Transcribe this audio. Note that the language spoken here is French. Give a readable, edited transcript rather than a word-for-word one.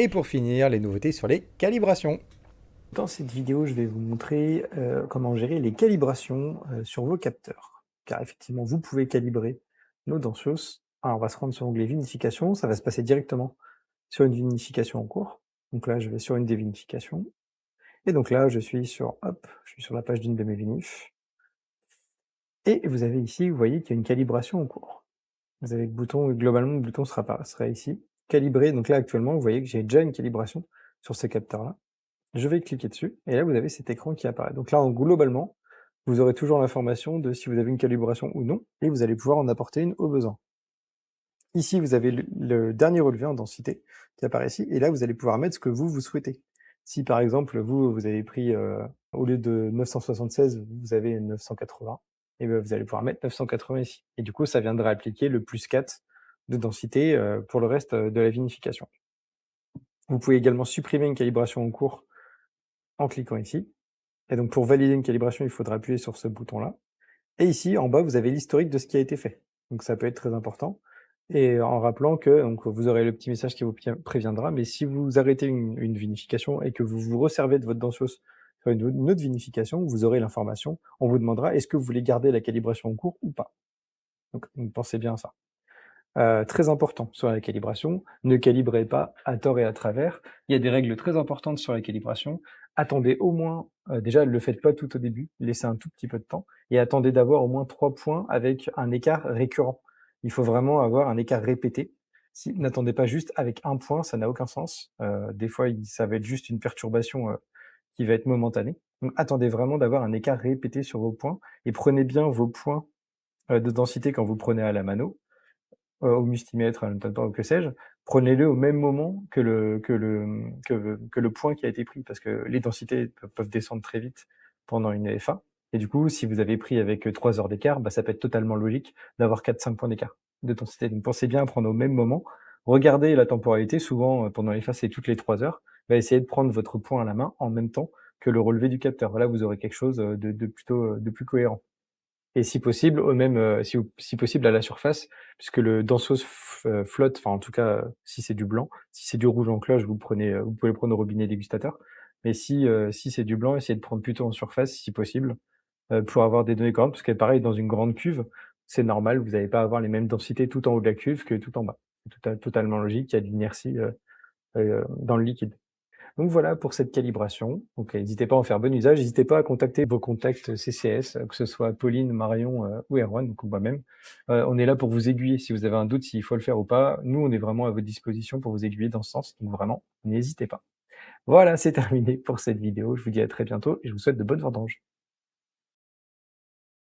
Et pour finir, les nouveautés sur les calibrations. Dans cette vidéo, je vais vous montrer comment gérer les calibrations sur vos capteurs. Car effectivement, vous pouvez calibrer nos danseuses. Alors, on va se rendre sur l'onglet vinification, ça va se passer directement sur une vinification en cours. Donc là, je vais sur une des vinifications. Et donc là, je suis sur la page d'une de mes vinifs. Et vous avez ici, vous voyez qu'il y a une calibration en cours. Vous avez le bouton, globalement, le bouton sera ici. Calibrer, donc là, actuellement, vous voyez que j'ai déjà une calibration sur ces capteurs-là. Je vais cliquer dessus et là, vous avez cet écran qui apparaît. Donc là, globalement, vous aurez toujours l'information de si vous avez une calibration ou non et vous allez pouvoir en apporter une au besoin. Ici, vous avez le dernier relevé en densité qui apparaît ici et là, vous allez pouvoir mettre ce que vous souhaitez. Si par exemple, vous avez pris, au lieu de 976, vous avez 980 et ben, vous allez pouvoir mettre 980 ici et du coup, ça viendra appliquer le +4 de densité, pour le reste, de la vinification. Vous pouvez également supprimer une calibration en cours en cliquant ici. Et donc pour valider une calibration, il faudra appuyer sur ce bouton-là. Et ici, en bas, vous avez l'historique de ce qui a été fait. Donc ça peut être très important. Et en rappelant que donc, vous aurez le petit message qui vous préviendra, mais si vous arrêtez une vinification et que vous vous resservez de votre danseuse sur une autre vinification, vous aurez l'information. On vous demandera est-ce que vous voulez garder la calibration en cours ou pas. Donc pensez bien à ça. Très important sur la calibration, ne calibrez pas à tort et à travers. Il y a des règles très importantes sur la calibration. Attendez au moins, déjà ne le faites pas tout au début, laissez un tout petit peu de temps et attendez d'avoir au moins 3 points avec un écart récurrent. Il faut vraiment avoir un écart répété. N'attendez pas juste avec 1 point, ça n'a aucun sens. Des fois, ça va être juste une perturbation, qui va être momentanée. Donc attendez vraiment d'avoir un écart répété sur vos points et prenez bien vos points, de densité quand vous prenez à la mano, au mustimètre, à l'unitateur ou que sais-je, prenez-le au même moment que le point qui a été pris, parce que les densités peuvent descendre très vite pendant une EFA. Et du coup, si vous avez pris avec 3 heures d'écart, bah, ça peut être totalement logique d'avoir 4-5 points d'écart de densité. Donc pensez bien à prendre au même moment. Regardez la temporalité, souvent pendant l'EFA, c'est toutes les 3 heures. Essayez de prendre votre point à la main en même temps que le relevé du capteur. Là, vous aurez quelque chose de plutôt de plus cohérent. Et si possible, au même, si possible à la surface, puisque le danseuse flotte, enfin en tout cas, si c'est du blanc. Si c'est du rouge en cloche, vous prenez, vous pouvez le prendre au robinet dégustateur. Mais si c'est du blanc, essayez de prendre plutôt en surface si possible, pour avoir des données correctes, parce que pareil dans une grande cuve, c'est normal, vous allez pas avoir les mêmes densités tout en haut de la cuve que tout en bas. C'est totalement logique, il y a de l'inertie, dans le liquide. Donc voilà pour cette calibration. Donc n'hésitez pas à en faire bon usage. N'hésitez pas à contacter vos contacts CCS, que ce soit Pauline, Marion ou Erwan, donc moi-même. On est là pour vous aiguiller si vous avez un doute s'il faut le faire ou pas. Nous, on est vraiment à votre disposition pour vous aiguiller dans ce sens. Donc vraiment, n'hésitez pas. Voilà, c'est terminé pour cette vidéo. Je vous dis à très bientôt et je vous souhaite de bonnes vendanges.